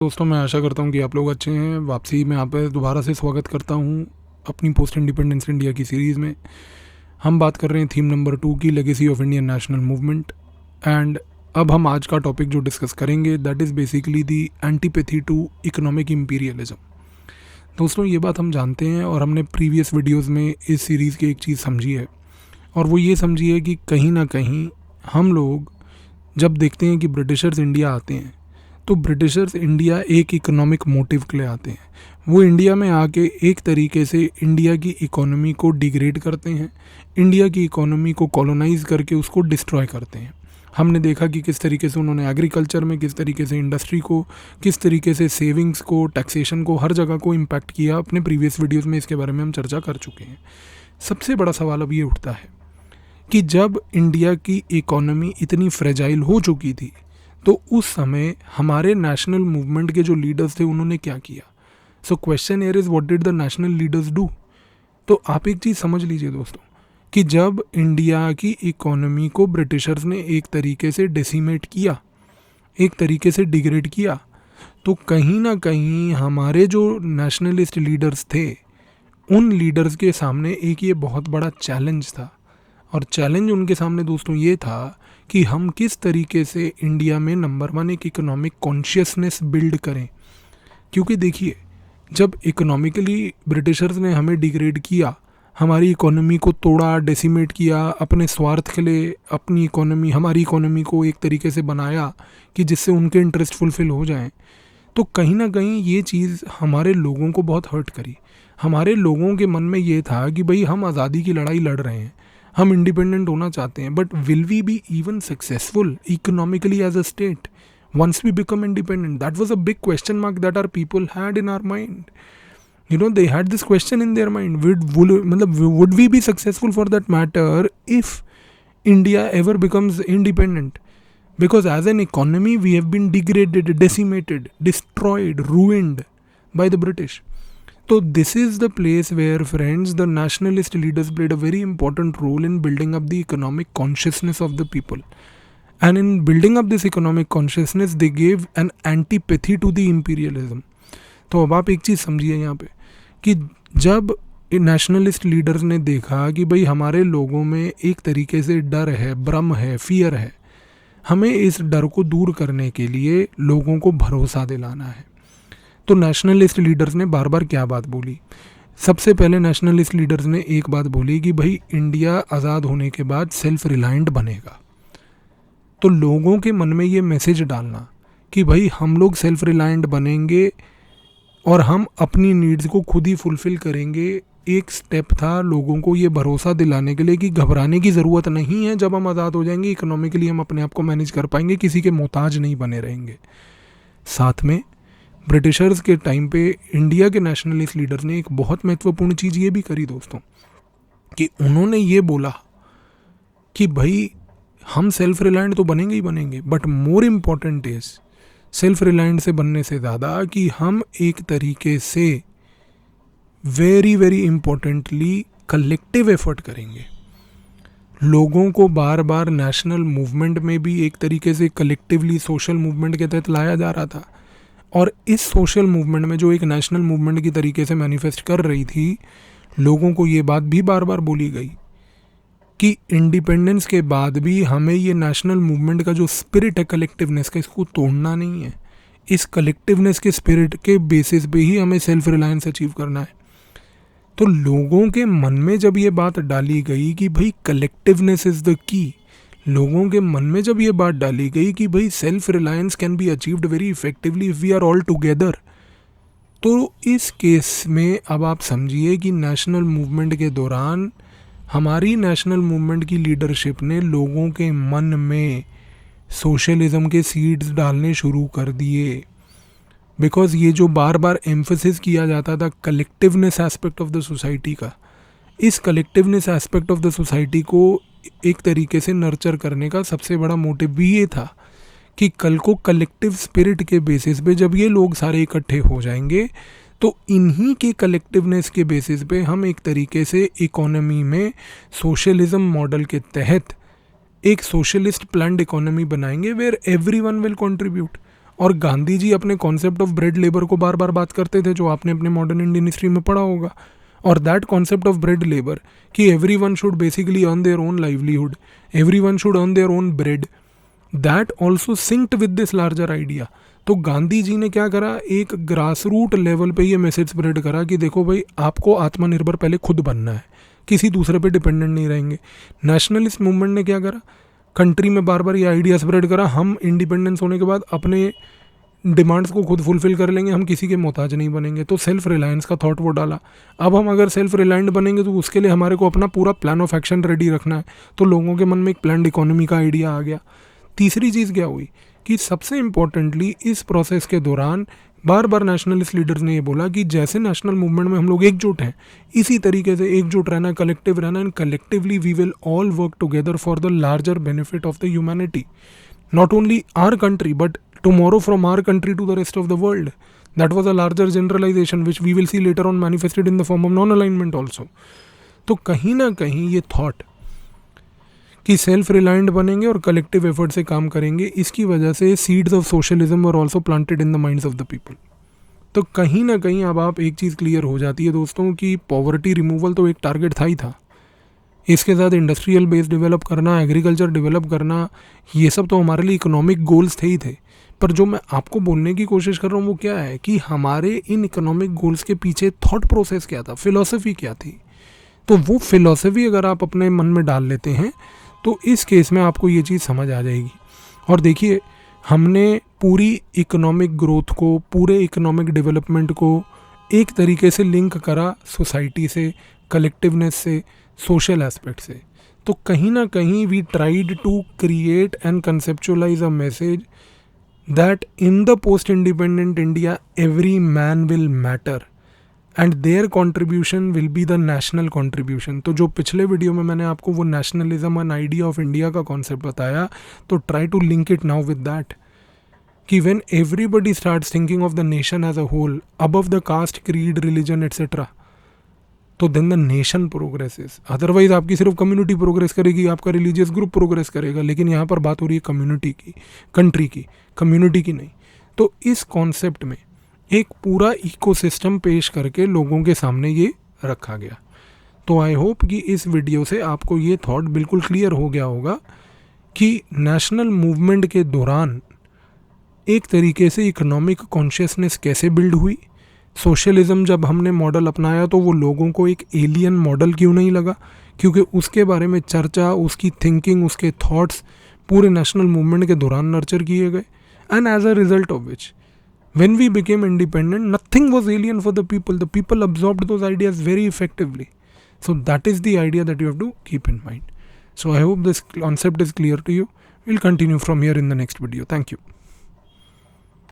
दोस्तों, मैं आशा करता हूँ कि आप लोग अच्छे हैं। वापसी में यहाँ पे दोबारा से स्वागत करता हूँ अपनी पोस्ट इंडिपेंडेंस इंडिया की सीरीज़ में। हम बात कर रहे हैं थीम नंबर 2 की, legacy of Indian national movement. And अब हम आज का टॉपिक जो डिस्कस करेंगे that is basically the antipathy to economic imperialism. दोस्तों, ये बात हम जानते हैं और हमने प्रीवियस वीडियोज़ में इस सीरीज़ की एक चीज़ समझी है, और वो ये समझी है कि कहीं ना कहीं हम लोग जब देखते हैं कि ब्रिटिशर्स इंडिया आते हैं तो ब्रिटिशर्स इंडिया एक इकोनॉमिक मोटिव के लिए आते हैं। वो इंडिया में आके एक तरीके से इंडिया की इकोनॉमी को डिग्रेड करते हैं, इंडिया की इकोनॉमी को कॉलोनाइज करके उसको डिस्ट्रॉय करते हैं। हमने देखा कि किस तरीके से उन्होंने एग्रीकल्चर में, किस तरीके से इंडस्ट्री को, किस तरीके से सेविंग्स को, टैक्सेशन को, हर जगह को इम्पैक्ट किया। अपने प्रीवियस वीडियोज़ में इसके बारे में हम चर्चा कर चुके हैं। सबसे बड़ा सवाल अब ये उठता है कि जब इंडिया की इकोनॉमी इतनी फ्रेजाइल हो चुकी थी तो उस समय हमारे नेशनल मूवमेंट के जो लीडर्स थे उन्होंने क्या किया। So question here is what did the national leaders do. तो आप एक चीज़ समझ लीजिए दोस्तों कि जब इंडिया की इकोनॉमी को ब्रिटिशर्स ने एक तरीके से डेसिमेट किया, एक तरीके से डिग्रेड किया, तो कहीं ना कहीं हमारे जो नेशनलिस्ट लीडर्स थे उन लीडर्स के सामने एक ये बहुत बड़ा चैलेंज था। और चैलेंज उनके सामने दोस्तों ये था कि हम किस तरीके से इंडिया में नंबर 1 एक इकोनॉमिक कॉन्शियसनेस बिल्ड करें। क्योंकि देखिए, जब इकोनॉमिकली ब्रिटिशर्स ने हमें डिग्रेड किया, हमारी इकोनॉमी को तोड़ा, डेसिमेट किया, अपने स्वार्थ के लिए अपनी इकोनॉमी, हमारी इकोनॉमी को एक तरीके से बनाया कि जिससे उनके इंटरेस्ट फुलफिल हो जाएं, तो कहीं ना कहीं ये चीज़ हमारे लोगों को बहुत हर्ट करी। हमारे लोगों के मन में ये था कि भाई हम आज़ादी की लड़ाई लड़ रहे हैं, हम इंडिपेंडेंट होना चाहते हैं, but will we be even successful economically as a state once we become independent? That was a big question mark that our people had in our mind. You know, they had this question in their mind. Would we be successful for that matter if India ever becomes independent? Because as an economy we have been degraded, decimated, destroyed, ruined by the British. So this is the place where, friends, the nationalist leaders played a very important role in building up the economic consciousness of the people. And in building up this economic consciousness, they gave an antipathy to the imperialism. तो अब आप एक चीज़ समझिए यहाँ पे कि जब nationalist leaders ने देखा कि भाई हमारे लोगों में एक तरीके से डर है, भ्रम है, फियर है, हमें इस डर को दूर करने के लिए लोगों को भरोसा दिलाना है, तो नेशनलिस्ट लीडर्स ने बार बार क्या बात बोली। सबसे पहले नेशनलिस्ट लीडर्स ने एक बात बोली कि भाई इंडिया आज़ाद होने के बाद सेल्फ रिलायंट बनेगा। तो लोगों के मन में ये मैसेज डालना कि भाई हम लोग सेल्फ रिलायंट बनेंगे और हम अपनी नीड्स को खुद ही फुलफ़िल करेंगे, एक स्टेप था लोगों को ये भरोसा दिलाने के लिए कि घबराने की ज़रूरत नहीं है, जब हम आज़ाद हो जाएंगे इकोनॉमिकली हम अपने आप को मैनेज कर पाएंगे, किसी के मोहताज नहीं बने रहेंगे। साथ में ब्रिटिशर्स के टाइम पे इंडिया के नेशनलिस्ट लीडर्स ने एक बहुत महत्वपूर्ण चीज़ ये भी करी दोस्तों कि उन्होंने ये बोला कि भाई हम सेल्फ रिलायंट तो बनेंगे ही बनेंगे, but more important is self reliant से बनने से ज़्यादा कि हम एक तरीके से very very importantly collective effort करेंगे। लोगों को बार बार नेशनल मूवमेंट में भी एक तरीके से कलेक्टिवली सोशल मूवमेंट के तहत लाया जा रहा था, और इस सोशल मूवमेंट में जो एक नेशनल मूवमेंट की तरीके से मैनिफेस्ट कर रही थी, लोगों को ये बात भी बार बार बोली गई कि इंडिपेंडेंस के बाद भी हमें ये नेशनल मूवमेंट का जो स्पिरिट है कलेक्टिवनेस का, इसको तोड़ना नहीं है। इस कलेक्टिवनेस के स्पिरिट के बेसिस पे ही हमें सेल्फ रिलायंस अचीव करना है। तो लोगों के मन में जब ये बात डाली गई कि भाई कलेक्टिवनेस इज़ द की, लोगों के मन में जब ये बात डाली गई कि भाई self reliance can be achieved very effectively if we are all together, तो इस केस में अब आप समझिए कि नेशनल मूवमेंट के दौरान हमारी नेशनल मूवमेंट की लीडरशिप ने लोगों के मन में सोशलिज्म के सीड्स डालने शुरू कर दिए। बिकॉज ये जो बार बार एम्फसिस किया जाता था collectiveness aspect of the society का, इस collectiveness aspect of the society को एक तरीके से नर्चर करने का सबसे बड़ा मोटिव भी ये था कि कल को कलेक्टिव स्पिरिट के बेसिस पे जब ये लोग सारे इकट्ठे हो जाएंगे तो इन्हीं के कलेक्टिवनेस के बेसिस पे हम एक तरीके से इकोनॉमी में सोशलिज्म मॉडल के तहत एक सोशलिस्ट प्लान्ड इकोनॉमी बनाएंगे वेयर एवरीवन विल कंट्रीब्यूट। और गांधी जी अपने कॉन्सेप्ट ऑफ ब्रेड लेबर को बार बार बात करते थे, जो आपने अपने मॉडर्न इंडियन हिस्ट्री में पढ़ा होगा। और that concept of bread labour कि everyone should basically earn their own livelihood, everyone should earn their own bread, that also synced with this larger idea. तो गांधी जी ने क्या करा, एक ग्रास रूट लेवल पे ये मैसेज स्प्रेड करा कि देखो भाई, आपको आत्मनिर्भर पहले खुद बनना है, किसी दूसरे पे डिपेंडेंट नहीं रहेंगे। नेशनलिस्ट मूवमेंट ने क्या करा, कंट्री में बार बार ये आइडिया स्प्रेड करा, हम इंडिपेंडेंस होने के बाद अपने डिमांड्स को खुद फुलफिल कर लेंगे, हम किसी के मोहताज नहीं बनेंगे। तो सेल्फ रिलायंस का थॉट वो डाला। अब हम अगर सेल्फ रिलायंट बनेंगे तो उसके लिए हमारे को अपना पूरा प्लान ऑफ एक्शन रेडी रखना है। तो लोगों के मन में एक प्लान्ड इकोनॉमी का आइडिया आ गया। तीसरी चीज़ क्या हुई कि सबसे इम्पोर्टेंटली इस प्रोसेस के दौरान बार बार नेशनलिस्ट लीडर्स ने ये बोला कि जैसे नेशनल मूवमेंट में हम लोग एकजुट हैं, इसी तरीके से एकजुट रहना, कलेक्टिव रहना, and collectively we will all work together for the larger benefit of the humanity, not only our country but tomorrow from our country to the rest of the world. That was a larger generalization which we will see later on manifested in the form of non-alignment also. तो कहीं ना कहीं ये thought कि self reliant बनेंगे और collective effort से काम करेंगे, इसकी वजह से seeds of socialism were also planted in the minds of the people. तो कहीं ना कहीं अब आप एक चीज़ क्लियर हो जाती है दोस्तों कि पॉवर्टी रिमूवल तो एक टारगेट था ही था, इसके साथ इंडस्ट्रियल बेस डेवलप करना, एग्रीकल्चर डेवलप करना, ये सब तो हमारे लिए इकोनॉमिक गोल्स थे ही थे। पर जो मैं आपको बोलने की कोशिश कर रहा हूँ वो क्या है कि हमारे इन इकोनॉमिक गोल्स के पीछे थॉट प्रोसेस क्या था, फिलॉसफी क्या थी। तो वो फिलॉसफी अगर आप अपने मन में डाल लेते हैं तो इस केस में आपको ये चीज़ समझ आ जाएगी। और देखिए, हमने पूरी इकोनॉमिक ग्रोथ को, पूरे इकोनॉमिक डेवलपमेंट को एक तरीके से लिंक करा सोसाइटी से, कलेक्टिवनेस से, सोशल एस्पेक्ट से। तो कहीं ना कहीं we tried to create and conceptualise a message that in the post-independent India every man will matter and their contribution will be the national contribution। तो जो पिछले वीडियो में मैंने आपको वो nationalism and idea of India का concept बताया, तो try to link it now with that कि when everybody starts thinking of the nation as a whole above the caste, creed, religion etcetera, तो then the nation progresses. Otherwise आपकी सिर्फ community progress करेगी, आपका religious group progress करेगा, लेकिन यहाँ पर बात हो रही है कम्युनिटी की, कंट्री की, कम्युनिटी की नहीं। तो इस कॉन्सेप्ट में एक पूरा इकोसिस्टम पेश करके लोगों के सामने ये रखा गया। तो आई होप कि इस वीडियो से आपको ये थॉट बिल्कुल क्लियर हो गया होगा कि नेशनल मूवमेंट के दौरान एक तरीके से इकोनॉमिक कॉन्शियसनेस कैसे बिल्ड हुई। सोशलिज्म जब हमने मॉडल अपनाया तो वो लोगों को एक एलियन मॉडल क्यों नहीं लगा, क्योंकि उसके बारे में चर्चा, उसकी थिंकिंग, उसके थॉट्स पूरे नेशनल मूवमेंट के दौरान नर्चर किए गए। And as a result of which when we became independent, nothing was alien for the people. The people absorbed those ideas very effectively. So that is the idea that you have to keep in mind. So I hope this concept is clear to you. We'll continue from here in the next video. Thank you.